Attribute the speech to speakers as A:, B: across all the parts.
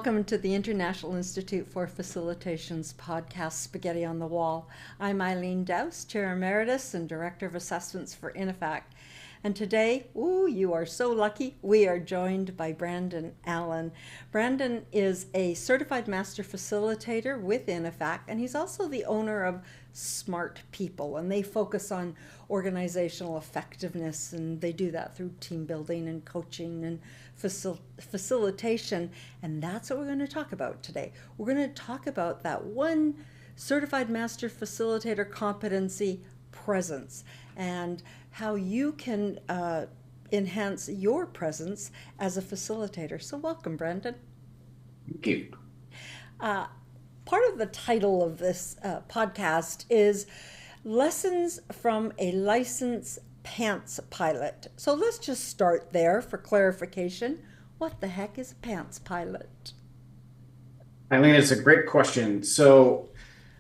A: Welcome to the International Institute for Facilitation's podcast, Spaghetti on the Wall. I'm Eileen Dowse, Chair Emeritus and Director of Assessments for INIFAC. And today, you are so lucky, we are joined by Brandon Allen. Brandon is a certified master facilitator with INIFAC, and he's also the owner of Smart People, and they focus on organizational effectiveness, and they do that through team building and coaching and facilitation, and that's what we're going to talk about today. We're going to talk about that one certified master facilitator competency, presence, and how you can enhance your presence as a facilitator. So welcome, Brandon.
B: Thank you.
A: Part of the title of this podcast is Lessons from a Licensed Pants Pilot. So let's just start there for clarification. What the heck is a pants pilot?
B: Eileen, it's a great question. So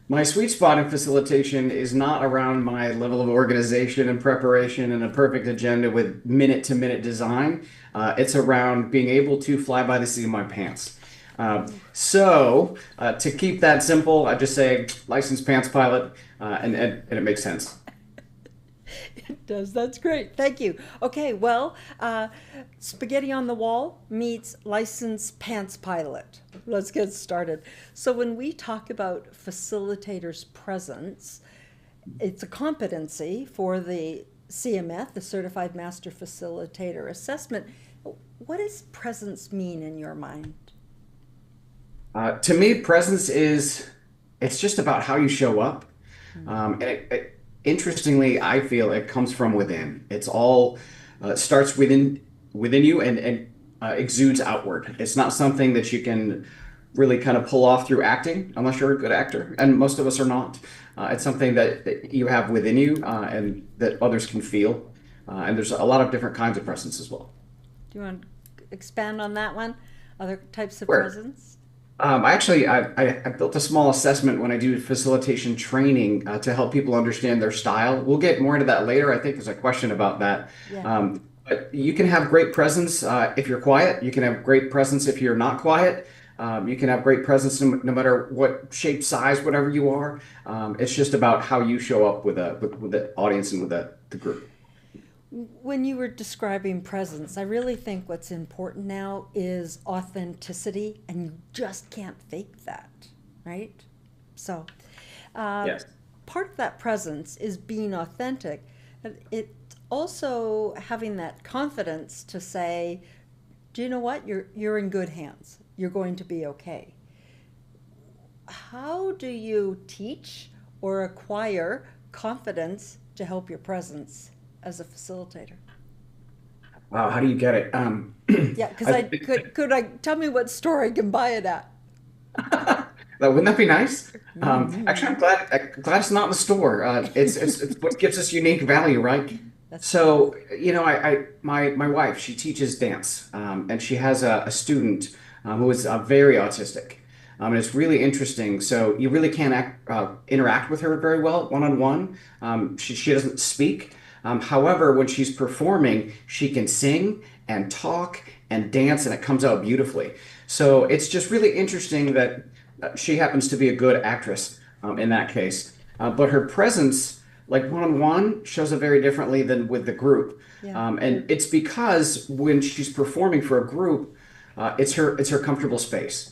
B: my sweet spot in facilitation is not around my level of organization and preparation and a perfect agenda with minute-to-minute design. It's around being able to fly by the seat of my pants. To keep that simple, I just say licensed pants pilot, and it makes sense.
A: It does. That's great. Thank you. Okay, well, Spaghetti on the Wall meets licensed pants pilot. Let's get started. So when we talk about facilitators' presence, it's a competency for the CMF, the Certified Master Facilitator Assessment. What does presence mean in your mind?
B: To me, presence it's just about how you show up. Interestingly, I feel it comes from within. It's all starts within you and exudes outward. It's not something that you can really kind of pull off through acting, unless you're a good actor, and most of us are not. It's something that you have within you and that others can feel. And there's a lot of different kinds of presence as well.
A: Do you want to expand on that one? Other types of
B: Sure.
A: presence?
B: I built a small assessment when I do facilitation training to help people understand their style. We'll get more into that later. I think there's a question about that.
A: Yeah.
B: But you can have great presence if you're quiet. You can have great presence if you're not quiet. You can have great presence no matter what shape, size, whatever you are. It's just about how you show up with the audience and with the group.
A: When you were describing presence, I really think what's important now is authenticity, and you just can't fake that, right? So,
B: Yes.
A: part of that presence is being authentic. It's also having that confidence to say, do you know what? You're in good hands. You're going to be okay. How do you teach or acquire confidence to help your presence as a facilitator?
B: Wow, how do you get it?
A: Yeah, because could I tell me what store I can buy it at?
B: Wouldn't that be nice? Actually, I'm glad it's not in the store. It's what gives us unique value, right?
A: That's
B: So, my wife, she teaches dance, and she has a student who is very autistic. And it's really interesting. So you really can't interact with her very well one-on-one. She doesn't speak. However, when she's performing, she can sing and talk and dance, and it comes out beautifully. So it's just really interesting that she happens to be a good actress in that case. But her presence, like one-on-one, shows up very differently than with the group.
A: Yeah.
B: And it's because when she's performing for a group, it's her comfortable space.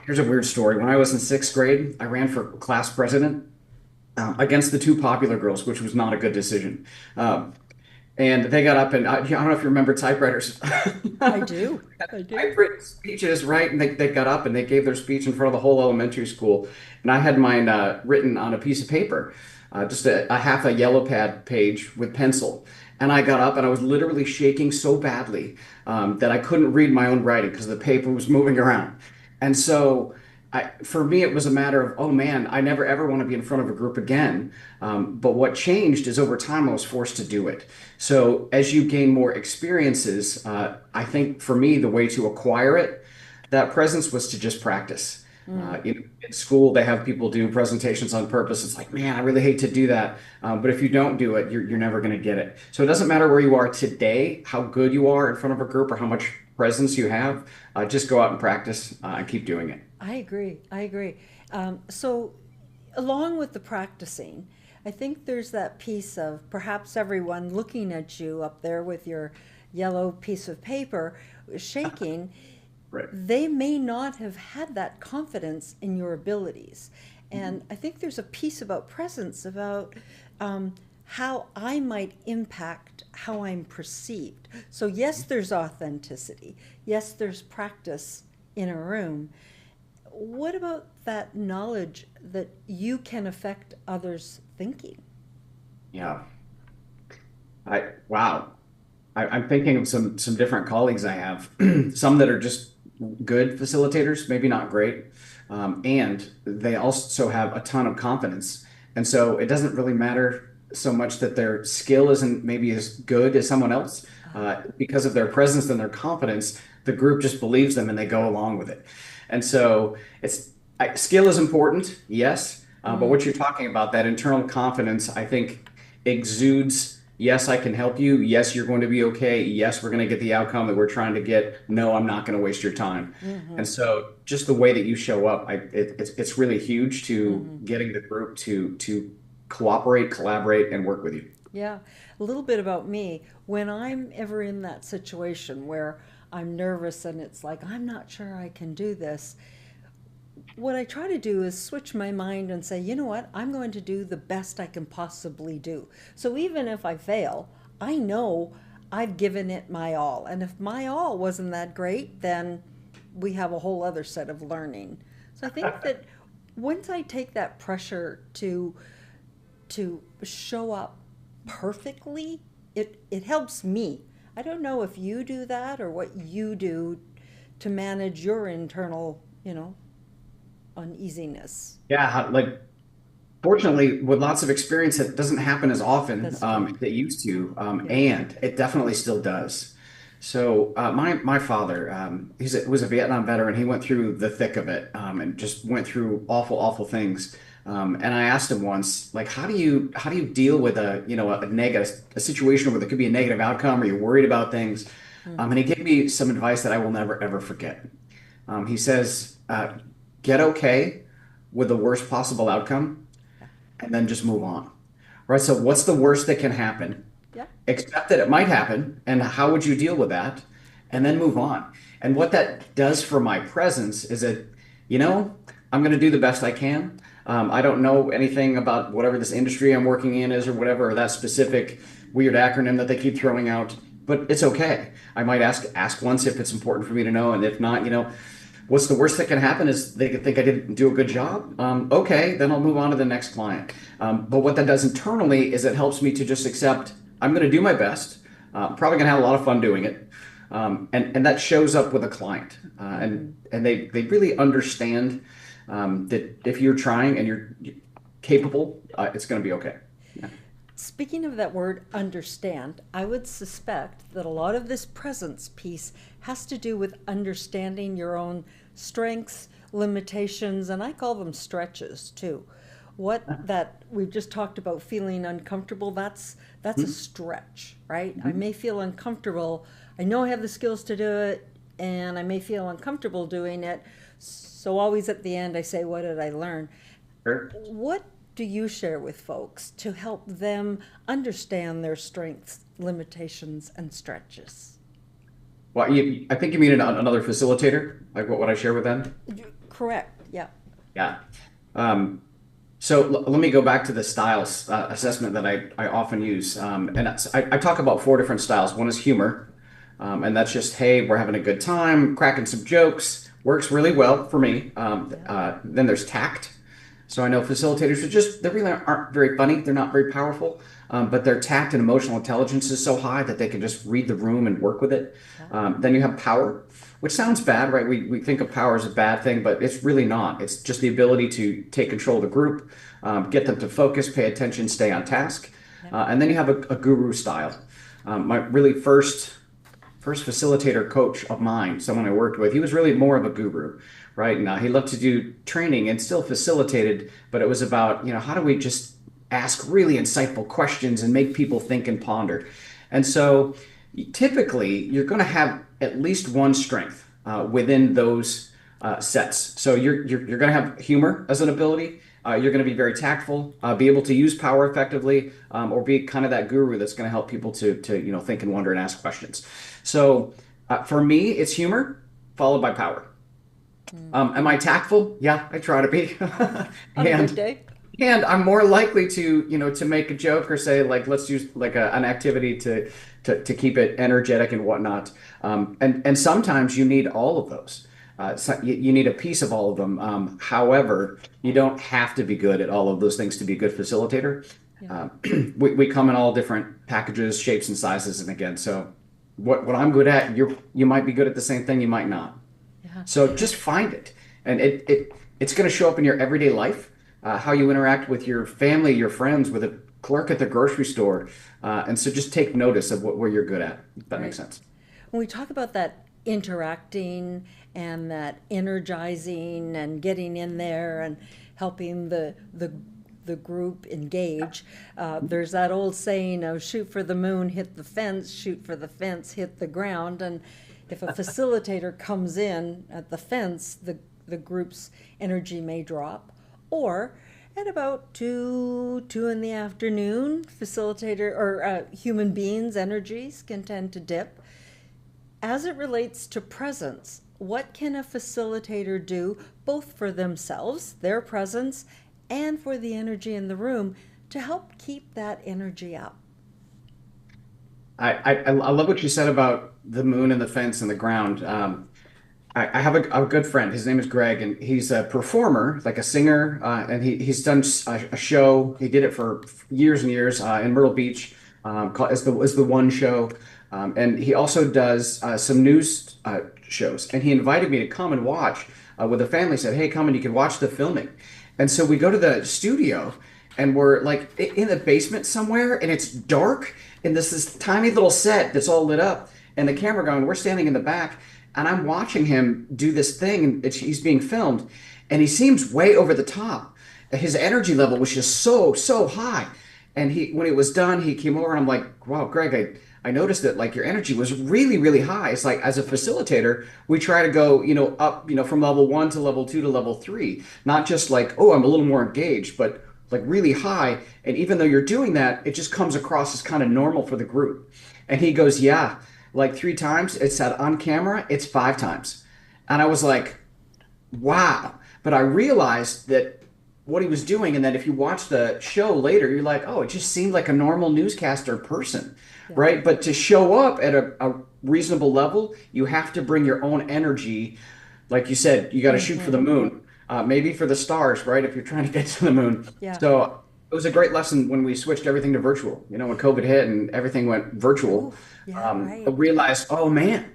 B: Here's a weird story. When I was in sixth grade, I ran for class president against the two popular girls, which was not a good decision. And they got up and I don't know if you remember typewriters.
A: I do. I do.
B: Typewritten speeches, right? And they got up and they gave their speech in front of the whole elementary school. And I had mine written on a piece of paper, just a half a yellow pad page with pencil. And I got up and I was literally shaking so badly that I couldn't read my own writing because the paper was moving around. And so for me, it was a matter of, oh man, I never ever want to be in front of a group again. But what changed is over time, I was forced to do it. So as you gain more experiences, I think for me, the way to acquire it, that presence was to just practice. In school, they have people do presentations on purpose. It's like, man, I really hate to do that. But if you don't do it, you're never going to get it. So it doesn't matter where you are today, how good you are in front of a group, or how much presence you have, just go out and practice and keep doing it.
A: I agree. I agree. So, along with the practicing, I think there's that piece of perhaps everyone looking at you up there with your yellow piece of paper shaking.
B: Right.
A: They may not have had that confidence in your abilities. And I think there's a piece about presence, about how I might impact how I'm perceived. So, yes, there's authenticity. Yes, there's practice in a room. What about that knowledge that you can affect others' thinking?
B: Yeah. Wow. I'm thinking of some different colleagues I have, some that are just good facilitators, maybe not great, and they also have a ton of confidence. And so it doesn't really matter so much that their skill isn't maybe as good as someone else, because of their presence and their confidence. The group just believes them and they go along with it. And so skill is important, yes, but what you're talking about, that internal confidence, I think exudes, yes, I can help you. Yes, you're going to be okay. Yes, we're going to get the outcome that we're trying to get. No, I'm not going to waste your time. And so just the way that you show up, it's really huge to getting the group to cooperate, collaborate, and work with you.
A: Yeah, a little bit about me. When I'm ever in that situation where I'm nervous and it's like, I'm not sure I can do this, what I try to do is switch my mind and say, you know what, I'm going to do the best I can possibly do. So even if I fail, I know I've given it my all. And if my all wasn't that great, then we have a whole other set of learning. So I think that once I take that pressure to show up perfectly, it helps me. I don't know if you do that or what you do to manage your internal, uneasiness.
B: Yeah, like fortunately, with lots of experience, it doesn't happen as often
A: That's true.
B: as it used to,
A: Yeah.
B: and it definitely still does. So my father, was a Vietnam veteran. He went through the thick of it, and just went through awful things. And I asked him once, like, how do you deal with a situation where there could be a negative outcome, or you're worried about things? And he gave me some advice that I will never ever forget. He says, get okay with the worst possible outcome and then just move on. Right? So, what's the worst that can happen?
A: Yeah.
B: Accept that it might happen, and how would you deal with that? And then move on. And what that does for my presence is that, you know, I'm going to do the best I can. I don't know anything about whatever this industry I'm working in is or whatever, or that specific weird acronym that they keep throwing out, but it's okay. I might ask once if it's important for me to know, and if not, what's the worst that can happen is they could think I didn't do a good job. Okay, then I'll move on to the next client. But what that does internally is it helps me to just accept I'm going to do my best. Probably going to have a lot of fun doing it. And that shows up with a client. And they really understand that if you're trying and you're capable, it's going to be okay. Yeah.
A: Speaking of that word understand, I would suspect that a lot of this presence piece has to do with understanding your own strengths, limitations, and I call them stretches too. What that we've just talked about feeling uncomfortable, that's a stretch, right? I may feel uncomfortable. I know I have the skills to do it and I may feel uncomfortable doing it. So always at the end I say, what did I learn?
B: Sure.
A: What do you share with folks to help them understand their strengths, limitations, and stretches?
B: Well, I think you mean another facilitator, like what would I share with them?
A: Correct. Yeah.
B: Yeah. Um, so let me go back to the styles assessment that I often use. I talk about four different styles. One is humor, and that's just, hey, we're having a good time, cracking some jokes, works really well for me. Then there's tact. So I know facilitators they really aren't very funny. They're not very powerful, but their tact and emotional intelligence is so high that they can just read the room and work with it. Then you have power, which sounds bad, right? We think of power as a bad thing, but it's really not. It's just the ability to take control of the group, get them to focus, pay attention, stay on task. And then you have a guru style. My really first facilitator coach of mine, someone I worked with, he was really more of a guru, right? Now he loved to do training and still facilitated, but it was about, how do we just ask really insightful questions and make people think and ponder? And so typically you're going to have at least one strength within those sets. So you're going to have humor as an ability. You're going to be very tactful, be able to use power effectively, or be kind of that guru that's going to help people to think and wonder and ask questions. So for me, it's humor followed by power. Am I tactful? Yeah, I try to be.
A: On a good
B: and
A: day.
B: and I'm more likely to to make a joke or say like let's use like an activity to keep it energetic and whatnot. And sometimes you need all of those. So you need a piece of all of them. However, you don't have to be good at all of those things to be a good facilitator.
A: Yeah.
B: Um, we come in all different packages, shapes, and sizes. And again, so what I'm good at, you might be good at the same thing, you might not.
A: Yeah.
B: So just find it, and it's going to show up in your everyday life, how you interact with your family, your friends, with a clerk at the grocery store, and so just take notice of where you're good at. If that makes
A: Right.
B: sense.
A: When we talk about that interacting and that energizing and getting in there and helping the group engage, there's that old saying of shoot for the moon, hit the fence, shoot for the fence, hit the ground. And if a facilitator comes in at the fence, the group's energy may drop. Or at about two in the afternoon, facilitator or human beings' energies can tend to dip. As it relates to presence, what can a facilitator do both for themselves, their presence, and for the energy in the room to help keep that energy up?
B: I love what you said about the moon and the fence and the ground. I have a good friend. His name is Greg, and he's a performer, like a singer, and he's done a show. He did it for years and years in Myrtle Beach, called as the One Show, and he also does some news shows. And he invited me to come and watch with a family. Said, "Hey, come and you can watch the filming." And so we go to the studio, and we're like in the basement somewhere, and it's dark, and this tiny little set that's all lit up, and the camera going. We're standing in the back, and I'm watching him do this thing, and he's being filmed, and he seems way over the top. His energy level was just so high, and when it was done, he came over, and I'm like, "Wow, Greg, I noticed that like your energy was really high." It's like as a facilitator, we try to go up from level 1 to level 2 to level 3, not just like, oh, I'm a little more engaged, but like really high. And even though you're doing that, it just comes across as kind of normal for the group. And he goes, yeah, like 3 times. It said on camera, it's 5 times. And I was like, wow. But I realized that what he was doing, and that if you watch the show later, you're like, oh, it just seemed like a normal newscaster person,
A: Yeah.
B: right? But to show up at a reasonable level, you have to bring your own energy. Like you said, you got to shoot for the
A: Mm-hmm.
B: moon, maybe for the stars, right? If you're trying to get to the moon.
A: Yeah.
B: So it was a great lesson when we switched everything to virtual. When COVID hit and everything went virtual,
A: Oh, yeah,
B: I
A: right.
B: realized, oh man,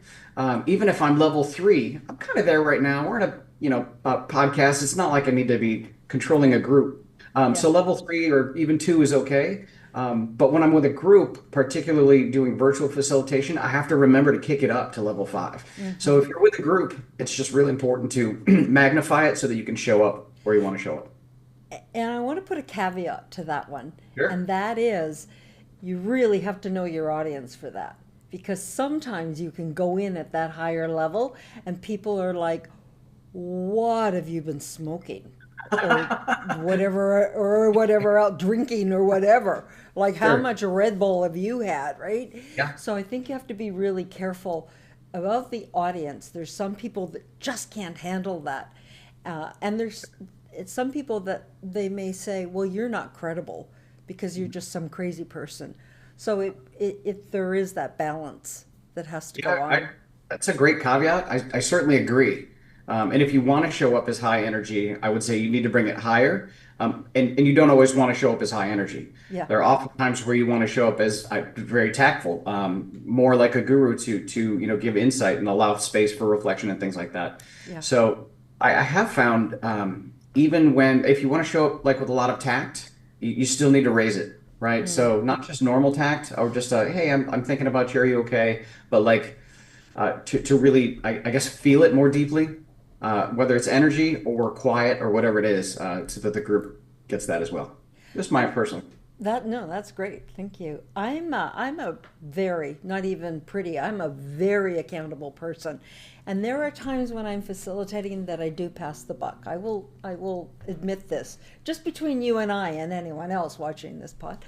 B: even if I'm level 3, I'm kind of there right now. We're in a podcast. It's not like I need to be controlling a group.
A: Yeah.
B: So level 3 or even 2 is okay. But when I'm with a group, particularly doing virtual facilitation, I have to remember to kick it up to level 5. So
A: Mm-hmm.
B: if you're with a group, it's just really important to magnify it so that you can show up where you want to show up.
A: And I want to put a caveat to that one,
B: Sure.
A: and that is you really have to know your audience for that. Because sometimes you can go in at that higher level and people are like, what have you been smoking? Or whatever else, drinking or whatever. Like, how
B: Sure.
A: much Red Bull have you had, right?
B: Yeah.
A: So I think you have to be really careful about the audience. There's some people that just can't handle that. And it's some people that they may say, well, you're not credible because you're just some crazy person. So there is that balance that has to go
B: Yeah,
A: on.
B: that's a great caveat. I certainly agree. And if you want to show up as high energy, I would say you need to bring it higher. And you don't always want to show up as high energy.
A: Yeah.
B: There are often times where you want to show up as very tactful, more like a guru to give insight and allow space for reflection and things like that.
A: Yeah.
B: So I have found even if you want to show up like with a lot of tact, you still need to raise it, right? So not just normal tact or just hey, I'm thinking about you, are you okay? But like to really, I guess, feel it more deeply, whether it's energy or quiet or whatever it is, so that the group gets that as well. Just my personal.
A: No, that's great. Thank you. I'm a very, not even pretty, I'm a very accountable person. And there are times when I'm facilitating that I do pass the buck. I will admit this, just between you and I and anyone else watching this pod.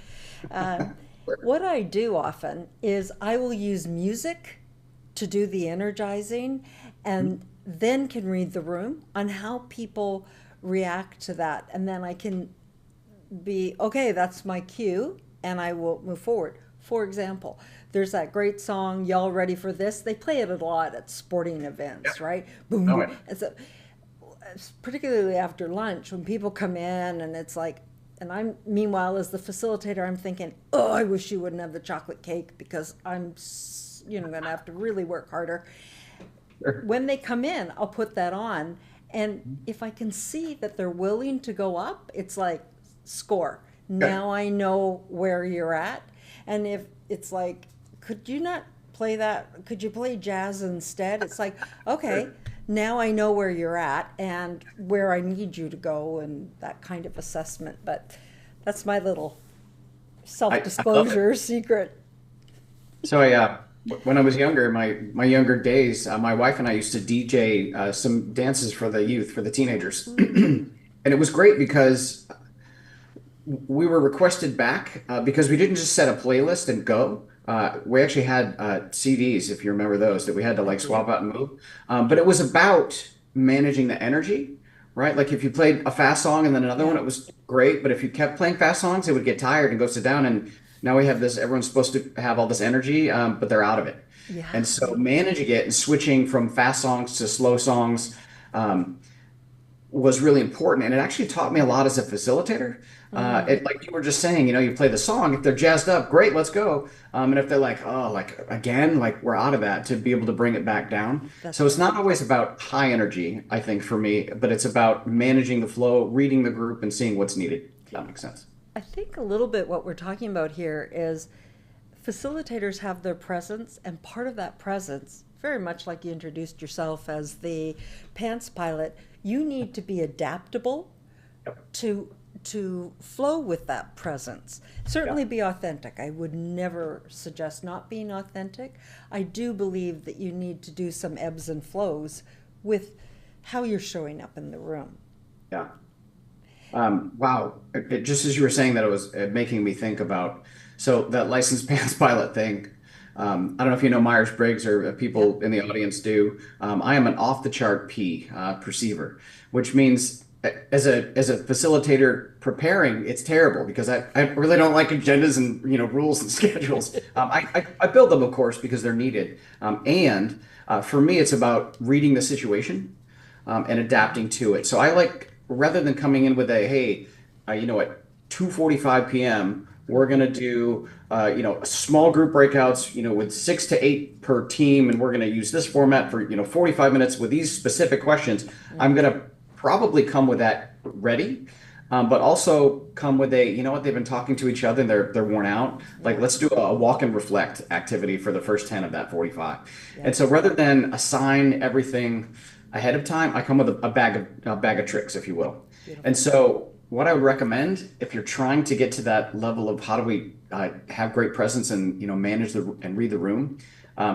A: Um, what I do often is I will use music to do the energizing, and then can read the room on how people react to that. And then I can be, okay, that's my cue, and I will move forward. For example, there's that great song, Y'all Ready for This? They play it a lot at sporting
B: Yeah.
A: events, right? Boom,
B: Oh,
A: boom.
B: yeah.
A: And so, particularly after lunch, when people come in and it's like, and I'm, meanwhile, as the facilitator, I'm thinking, oh, I wish you wouldn't have the chocolate cake because I'm, going to have to really work harder.
B: Sure.
A: When they come in, I'll put that on. And if I can see that they're willing to go up, it's like, score.
B: Okay.
A: Now I know where you're at. And if it's like, could you not play that? Could you play jazz instead? It's like, okay,
B: Sure.
A: now I know where you're at and where I need you to go, and that kind of assessment. But that's my little
B: I love it.
A: self-disclosure secret.
B: So when I was younger, my younger days, my wife and I used to DJ some dances for the youth, for the teenagers,
A: Mm.
B: and it was great because we were requested back because we didn't just set a playlist and go. We actually had CDs, if you remember those, that we had to
A: I
B: like
A: do.
B: swap out and move. But it was about managing the energy, right? Like if you played a fast song and then another one,
A: Yeah.
B: it was great. But if you kept playing fast songs, it would get tired and go sit down. And now we have this, everyone's supposed to have all this energy, but they're out of it.
A: Yeah.
B: And so managing it and switching from fast songs to slow songs, um, was really important, and it actually taught me a lot as a facilitator.
A: Mm,
B: It, like you were just saying, you play the song. If they're jazzed up, great, let's go. And if they're like, oh, like again, like we're out of that, to be able to bring it back down. So
A: that's
B: it's
A: right.
B: not always about high energy, I think, for me, but it's about managing the flow, reading the group, and seeing what's needed. If that makes sense.
A: I think a little bit what we're talking about here is facilitators have their presence, and part of that presence, very much like you introduced yourself as the pants pilot, you need to be adaptable
B: Yep.
A: to flow with that presence.
B: Yeah.
A: Certainly be authentic. I would never suggest not being authentic. I do believe that you need to do some ebbs and flows with how you're showing up in the room.
B: Yeah. Wow. Just as you were saying that, it was making me think about so that licensed pants pilot thing. I don't know if you know Myers-Briggs or
A: Yeah.
B: people in the audience do. I am an off-the-chart P perceiver, which means as a facilitator preparing, it's terrible because I really don't like agendas and rules and schedules. I build them, of course, because they're needed. And for me, it's about reading the situation and adapting to it. So I like rather than coming in with a hey, at 2:45 p.m. we're gonna do small group breakouts, with 6 to 8 per team, and we're gonna use this format for 45 minutes with these specific questions. I'm
A: Mm,
B: gonna probably come with that ready. But also come with a, what, they've been talking to each other and they're worn out. Like,
A: yeah.
B: let's do a walk and reflect activity for the first 10 of that 45.
A: Yeah.
B: And so rather than assign everything ahead of time, I come with a bag of tricks, if you will. And
A: Beautiful.
B: so what I would recommend if you're trying to get to that level of how do we have great presence and manage and read the room,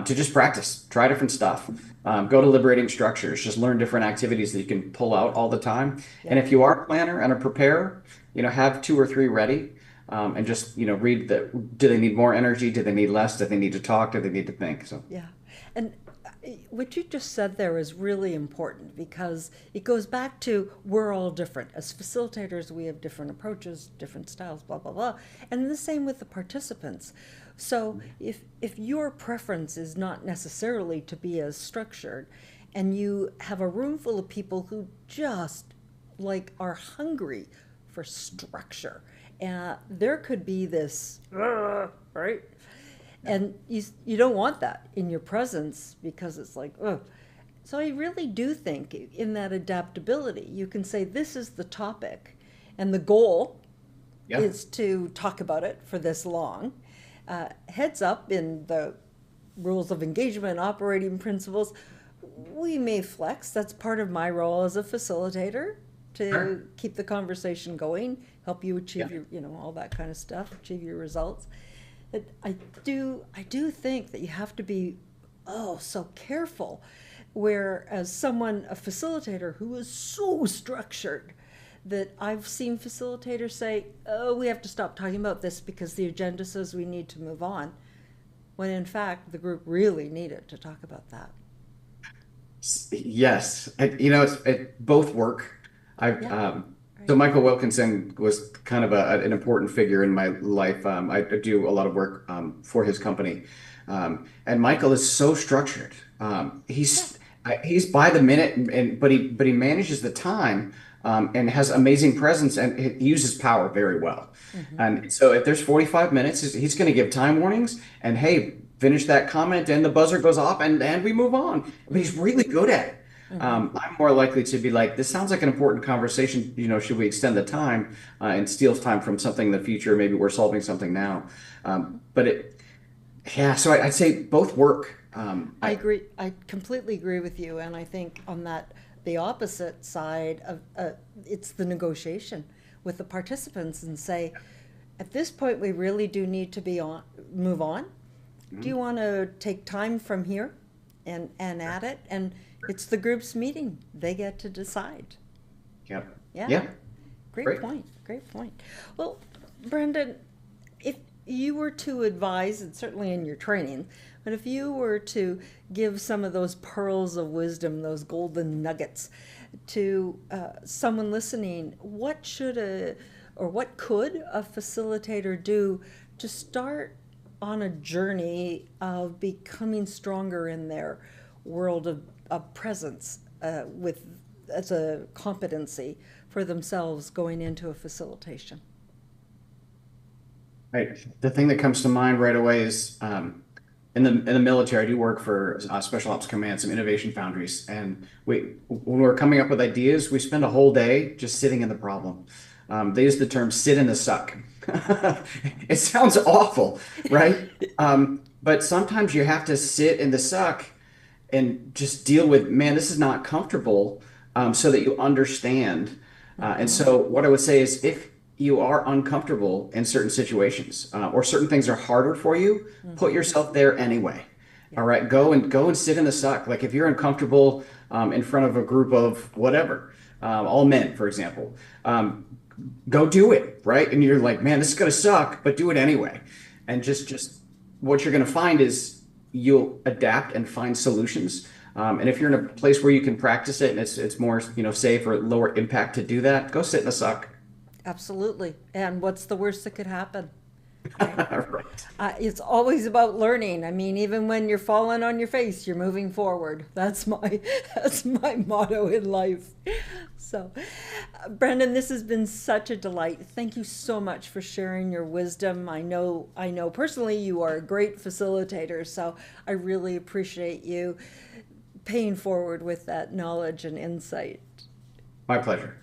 B: to just practice, try different stuff, go to liberating structures, just learn different activities that you can pull out all the time. And
A: Yeah.
B: if you are a planner and a preparer, have 2 or 3 ready, and just read the do they need more energy? Do they need less? Do they need to talk? Do they need to think? So
A: Yeah. And what you just said there is really important because it goes back to we're all different. As facilitators, we have different approaches, different styles, blah, blah, blah. And the same with the participants. So if your preference is not necessarily to be as structured and you have a room full of people who just like are hungry for structure, there could be this, right? And you don't want that in your presence because it's like, oh. So I really do think in that adaptability, you can say this is the topic, and the goal
B: yeah,
A: is to talk about it for this long. Heads up in the rules of engagement, operating principles, we may flex. That's part of my role as a facilitator to keep the conversation going, help you achieve
B: Yeah.
A: your, all that kind of stuff, achieve your results. I do think that you have to be, so careful. Whereas someone, a facilitator who is so structured, that I've seen facilitators say, oh, we have to stop talking about this because the agenda says we need to move on, when in fact the group really needed to talk about that.
B: Yes, it both work. I've
A: Yeah,
B: so
A: right.
B: Michael Wilkinson was kind of an important figure in my life. I do a lot of work for his company, and Michael is so structured.
A: Yeah.
B: He's by the minute, but he manages the time and has amazing presence, and he uses power very well.
A: Hmm.
B: And so if there's 45 minutes, he's going to give time warnings, and hey, finish that comment, and the buzzer goes off, and we move on. But he's
A: Hmm.
B: really good at it.
A: Hmm.
B: I'm more likely to be like, this sounds like an important conversation. Should we extend the time and steal time from something in the future? Maybe we're solving something now. Yeah. So I'd say both work.
A: I agree. I completely agree with you. And I think on that, the opposite side of it's the negotiation with the participants and say, at this point, we really do need to move on. Do you
B: Mhm.
A: want to take time from here and at it? And it's the group's meeting. They get to decide.
B: Yeah.
A: Yeah.
B: Yeah.
A: Great
B: Great.
A: point. Great point. Well, Brendan, if you were to advise, and certainly in your training, but if you were to give some of those pearls of wisdom, those golden nuggets to someone listening, what could a facilitator do to start on a journey of becoming stronger in their world of presence with as a competency for themselves going into a facilitation?
B: Right. The thing that comes to mind right away is in the military. I do work for special ops command, some innovation foundries, and when we're coming up with ideas, we spend a whole day just sitting in the problem. They use the term "sit in the suck." It sounds awful, right? But sometimes you have to sit in the suck and just deal with, man, this is not comfortable, so that you understand. And
A: Mm-hmm.
B: so, what I would say is, if you are uncomfortable in certain situations, or certain things are harder for you, put
A: Mm-hmm.
B: yourself there anyway.
A: Yeah.
B: All right, go and sit in the suck. Like if you're uncomfortable in front of a group of whatever, all men, for example, go do it, right? And you're like, man, this is gonna suck, but do it anyway. And just what you're gonna find is you'll adapt and find solutions. And if you're in a place where you can practice it and it's more, safe or lower impact to do that, go sit in the suck.
A: Absolutely. And what's the worst that could happen? Right?
B: Right.
A: It's always about learning. I mean, even when you're falling on your face, you're moving forward. That's my that's my motto in life. So, Brendan, this has been such a delight. Thank you so much for sharing your wisdom. I know personally you are a great facilitator, so I really appreciate you paying forward with that knowledge and insight.
B: My pleasure.